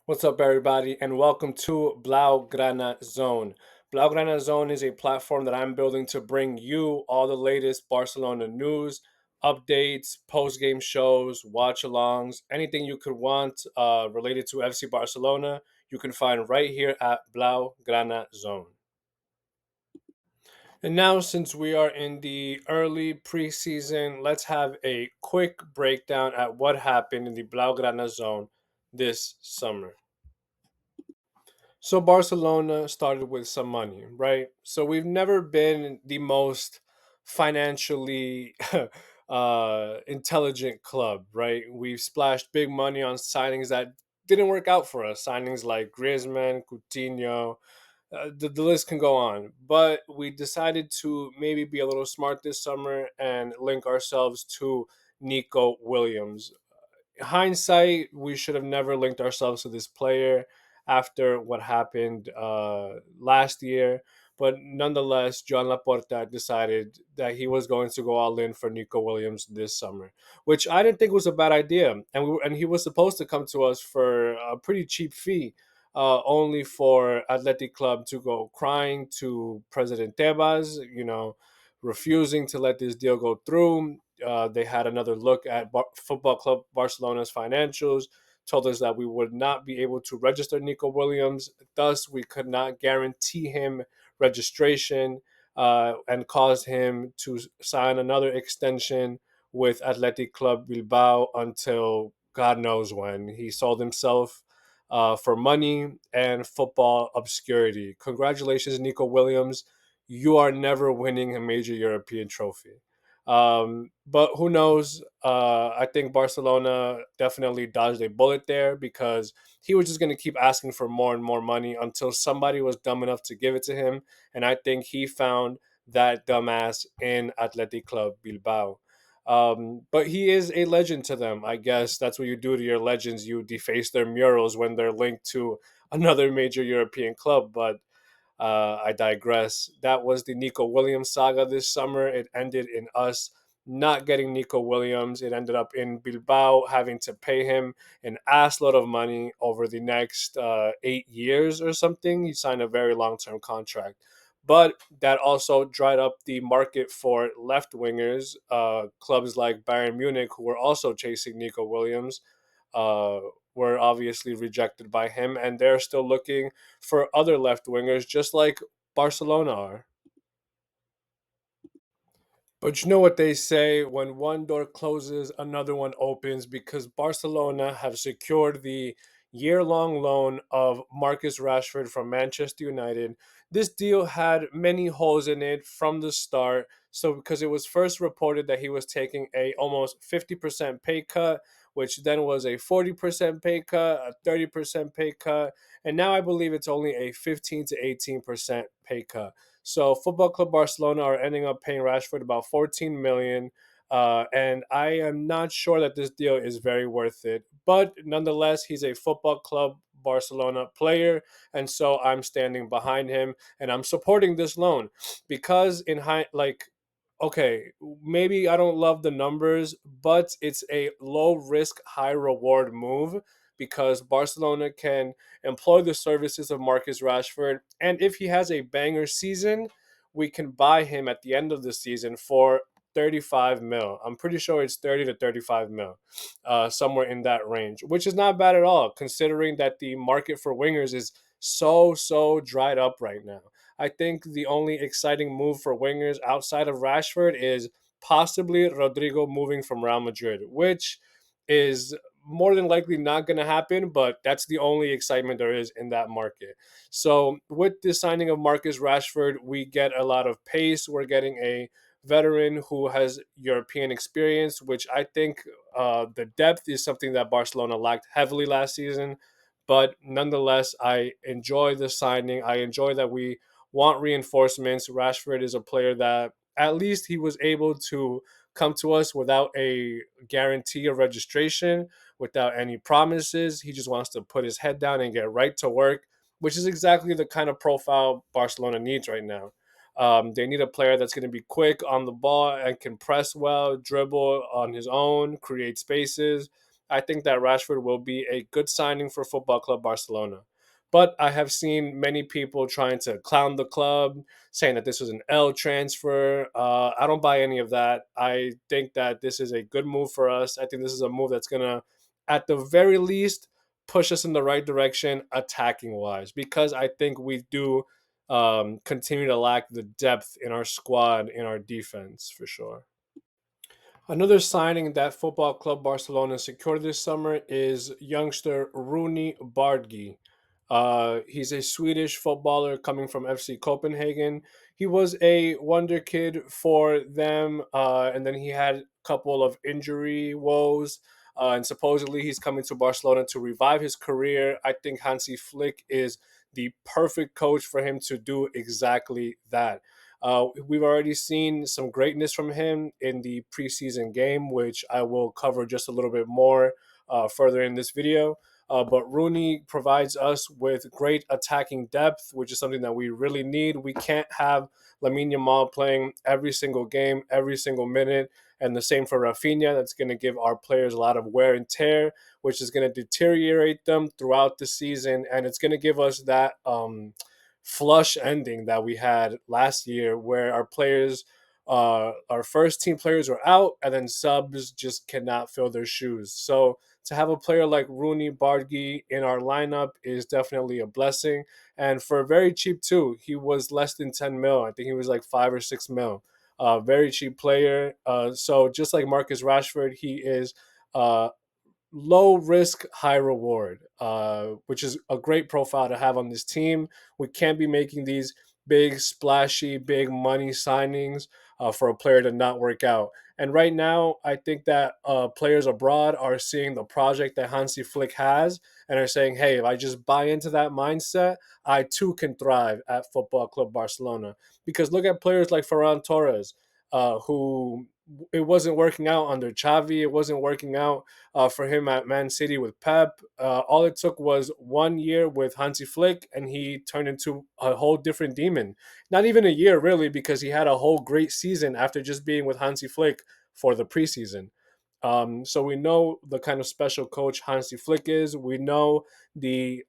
What's up, everybody, and welcome to Blaugrana Zone. Blaugrana Zone is a platform that I'm building to bring you all the latest Barcelona news, updates, post game shows, watch alongs, anything you could want related to FC Barcelona, you can find right here at Blaugrana Zone. And now, since we are in the early preseason, let's have a quick breakdown at what happened in the Blaugrana Zone this summer. So Barcelona started with some money, right? So we've never been the most financially intelligent club, right? We've splashed big money on signings that didn't work out for us. Signings like Griezmann, Coutinho, the list can go on. But we decided to maybe be a little smart this summer and link ourselves to Nico Williams. Hindsight, we should have never linked ourselves to this player after what happened last year. But nonetheless, John Laporta decided that he was going to go all in for Nico Williams this summer, which I didn't think was a bad idea. And he was supposed to come to us for a pretty cheap fee, only for Athletic Club to go crying to President Tebas, refusing to let this deal go through. They had another look at Football Club Barcelona's financials, told us that we would not be able to register Nico Williams. Thus, we could not guarantee him registration and caused him to sign another extension with Athletic Club Bilbao until God knows when. He sold himself for money and football obscurity. Congratulations, Nico Williams. You are never winning a major European trophy. But who knows? I think Barcelona definitely dodged a bullet there because he was just going to keep asking for more and more money until somebody was dumb enough to give it to him. And I think he found that dumbass in Athletic Club Bilbao. But he is a legend to them. I guess that's what you do to your legends. You deface their murals when they're linked to another major European club. But I digress. That was the Nico Williams saga this summer. It ended in us not getting Nico Williams. It ended up in Bilbao having to pay him an ass load of money over the next 8 years or something. He signed a very long term contract. But that also dried up the market for left wingers. Clubs like Bayern Munich, who were also chasing Nico Williams, uh, were obviously rejected by him, and they're still looking for other left wingers, just like Barcelona are. But you know what they say, when one door closes, another one opens, because Barcelona have secured the year long loan of Marcus Rashford from Manchester United. This deal had many holes in it from the start. So, because it was first reported that he was taking a almost 50% pay cut, which then was a 40% pay cut, a 30% pay cut, and now I believe it's only a 15 to 18% pay cut. So Football Club Barcelona are ending up paying Rashford about 14 million. And I am not sure that this deal is very worth it. But nonetheless, he's a Football Club Barcelona player, and so I'm standing behind him and I'm supporting this loan because okay, maybe I don't love the numbers, but it's a low risk, high reward move because Barcelona can employ the services of Marcus Rashford. And if he has a banger season, we can buy him at the end of the season for 35 mil. I'm pretty sure it's 30 to 35 mil, somewhere in that range, which is not bad at all, considering that the market for wingers is so dried up right now. I think the only exciting move for wingers outside of Rashford is possibly Rodrigo moving from Real Madrid, which is more than likely not going to happen, but that's the only excitement there is in that market. So, with the signing of Marcus Rashford, we get a lot of pace. We're getting a veteran who has European experience, which I think the depth is something that Barcelona lacked heavily last season. But nonetheless, I enjoy the signing. I enjoy that we want reinforcements. Rashford is a player that at least he was able to come to us without a guarantee of registration, without any promises. He just wants to put his head down and get right to work, which is exactly the kind of profile Barcelona needs right now. They need a player that's going to be quick on the ball and can press well, dribble on his own, create spaces. I think that Rashford will be a good signing for Football Club Barcelona. But I have seen many people trying to clown the club, saying that this was an L transfer. I don't buy any of that. I think that this is a good move for us. I think this is a move that's going to, at the very least, push us in the right direction attacking wise, because I think we do continue to lack the depth in our squad, in our defense, for sure. Another signing that Football Club Barcelona secured this summer is youngster Rooney Bardghji. He's a Swedish footballer coming from FC Copenhagen. He was a wonder kid for them, and then he had a couple of injury woes. And supposedly he's coming to Barcelona to revive his career. I think Hansi Flick is the perfect coach for him to do exactly that. We've already seen some greatness from him in the preseason game, which I will cover just a little bit more further in this video. But Rooney provides us with great attacking depth, which is something that we really need. We can't have Lamine Yamal playing every single game, every single minute, and the same for Rafinha. That's going to give our players a lot of wear and tear, which is going to deteriorate them throughout the season, and it's going to give us that flush ending that we had last year, where our first team players were out, and then subs just cannot fill their shoes. So to have a player like Rooney Bardghji in our lineup is definitely a blessing, and for very cheap too. He was less than 10 mil. I think he was like 5 or 6 mil. Very cheap player. So just like Marcus Rashford, he is uh, low risk, high reward, which is a great profile to have on this team. We can't be making these big, splashy, big money signings for a player to not work out. And right now, I think that players abroad are seeing the project that Hansi Flick has and are saying, hey, if I just buy into that mindset, I too can thrive at Football Club Barcelona. Because look at players like Ferran Torres, who it wasn't working out under Xavi. It wasn't working out for him at Man City with Pep. All it took was 1 year with Hansi Flick, and he turned into a whole different demon. Not even a year, really, because he had a whole great season after just being with Hansi Flick for the preseason. So we know the kind of special coach Hansi Flick is. We know the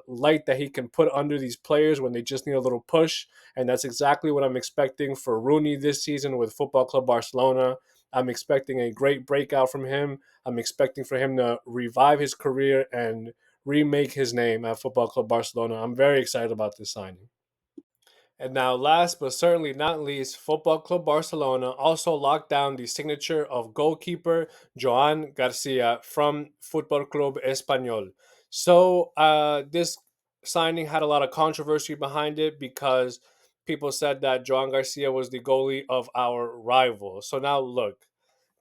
light that he can put under these players when they just need a little push. And that's exactly what I'm expecting for Rooney this season with Football Club Barcelona. I'm expecting a great breakout from him. I'm expecting for him to revive his career and remake his name at Football Club Barcelona. I'm very excited about this signing. And now, last but certainly not least, Football Club Barcelona also locked down the signature of goalkeeper Joan Garcia from Football Club Espanyol. So, this signing had a lot of controversy behind it because people said that Joan Garcia was the goalie of our rival. So, now look,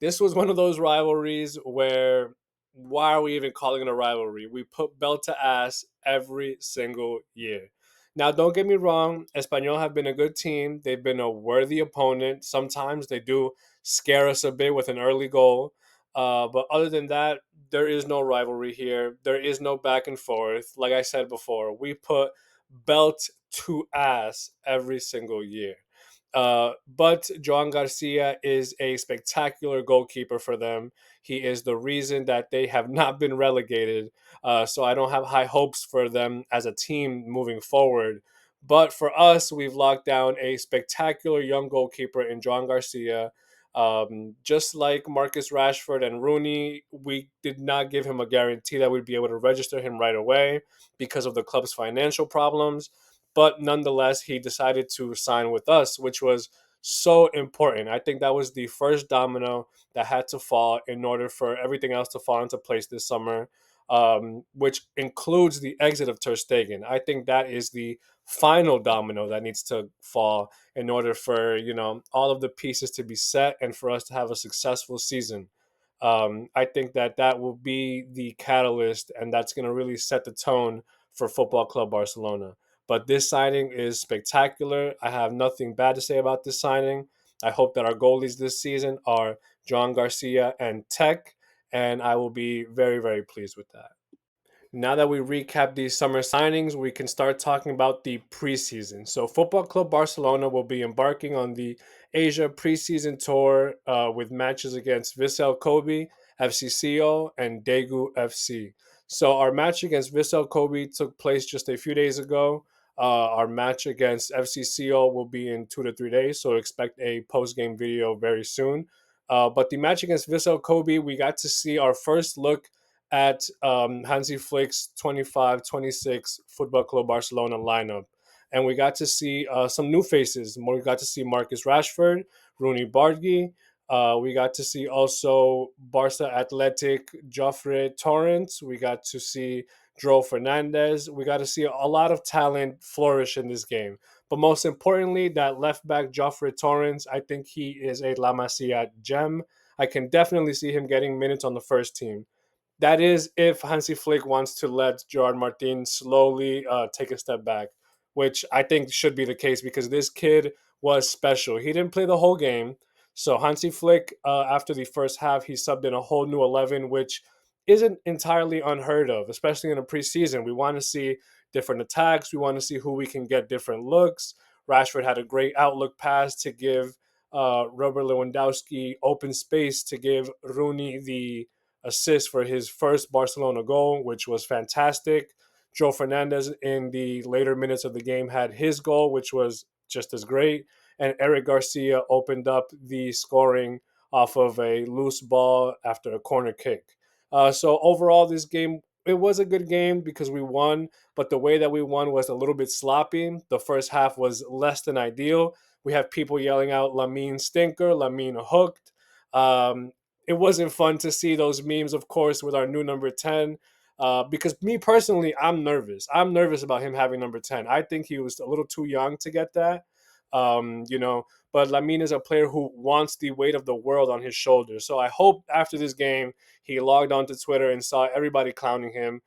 this was one of those rivalries where why are we even calling it a rivalry? We put belt to ass every single year. Now, don't get me wrong, Espanyol have been a good team. They've been a worthy opponent. Sometimes they do scare us a bit with an early goal. But other than that, there is no rivalry here. There is no back and forth. Like I said before, we put belt to ass every single year. But Joan Garcia is a spectacular goalkeeper for them. He is the reason that they have not been relegated. So I don't have high hopes for them as a team moving forward. But for us, we've locked down a spectacular young goalkeeper in Joan Garcia. Just like Marcus Rashford and Rooney, we did not give him a guarantee that we'd be able to register him right away because of the club's financial problems. But nonetheless, he decided to sign with us, which was so important. I think that was the first domino that had to fall in order for everything else to fall into place this summer, which includes the exit of Ter Stegen. I think that is the final domino that needs to fall in order for all of the pieces to be set and for us to have a successful season. I think that that will be the catalyst, and that's going to really set the tone for Football Club Barcelona. But this signing is spectacular. I have nothing bad to say about this signing. I hope that our goalies this season are John Garcia and Tech, and I will be very, very pleased with that. Now that we recap these summer signings, we can start talking about the preseason. So, Football Club Barcelona will be embarking on the Asia preseason tour with matches against Vissel Kobe FC Seoul, and Daegu FC. So our match against Vissel Kobe took place just a few days ago. Our match against FC Seoul will be in 2 to 3 days, so expect a post game video very soon. But the match against Vissel Kobe, we got to see our first look at Hansi Flick's 25-26 Football Club Barcelona lineup. And we got to see some new faces. We got to see Marcus Rashford, Rooney Bargi. We got to see also Barca Athletic Joffre Torrent. We got to see Joe Fernandez. We got to see a lot of talent flourish in this game. But most importantly, that left back Joffre Torrens, I think he is a La Masia gem. I can definitely see him getting minutes on the first team. That is if Hansi Flick wants to let Gerard Martin slowly take a step back, which I think should be the case because this kid was special. He didn't play the whole game. So Hansi Flick, after the first half, he subbed in a whole new 11, which isn't entirely unheard of, especially in a preseason. We want to see different attacks. We want to see who we can get different looks. Rashford had a great outlook pass to give Robert Lewandowski open space to give Rooney the assist for his first Barcelona goal, which was fantastic. Joe Fernandez in the later minutes of the game had his goal, which was just as great. And Eric Garcia opened up the scoring off of a loose ball after a corner kick. So overall, this game, it was a good game because we won, but the way that we won was a little bit sloppy. The first half was less than ideal. We have people yelling out Lamine stinker, Lamine hooked. Um, it wasn't fun to see those memes, of course, with our new number 10. Because me personally, I'm nervous. I'm nervous about him having number 10. I think he was a little too young to get that. You know, but Lamine is a player who wants the weight of the world on his shoulders. So I hope after this game, he logged onto Twitter and saw everybody clowning him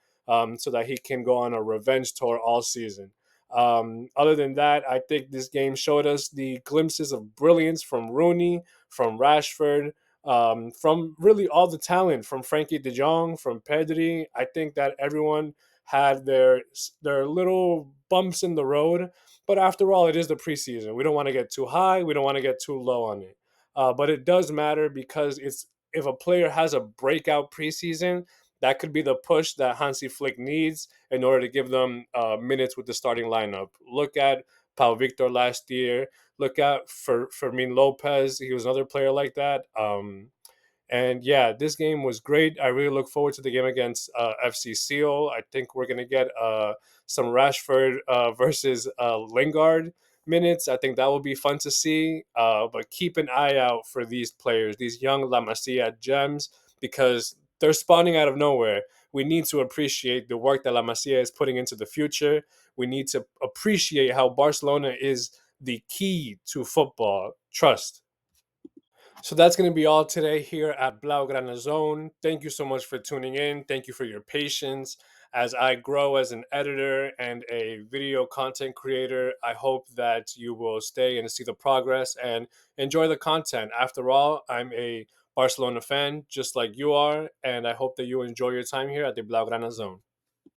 so that he can go on a revenge tour all season. Other than that, I think this game showed us the glimpses of brilliance from Rooney, from Rashford, from really all the talent from Frankie De Jong, from Pedri. I think that everyone had their little bumps in the road, but after all, it is the preseason. We don't want to get too high. We don't want to get too low on it. But it does matter because it's if a player has a breakout preseason, that could be the push that Hansi Flick needs in order to give them minutes with the starting lineup. Look at Pau Victor last year. Look at Fermin Lopez. He was another player like that. And yeah, this game was great. I really look forward to the game against FC Seoul. I think we're going to get some Rashford versus Lingard minutes. I think that will be fun to see. But keep an eye out for these players, these young La Masia gems, because they're spawning out of nowhere. We need to appreciate the work that La Masia is putting into the future. We need to appreciate how Barcelona is the key to football. Trust. So that's going to be all today here at Blaugrana Zone. Thank you so much for tuning in. Thank you for your patience. As I grow as an editor and a video content creator, I hope that you will stay and see the progress and enjoy the content. After all, I'm a Barcelona fan just like you are, and I hope that you enjoy your time here at the Blaugrana Zone.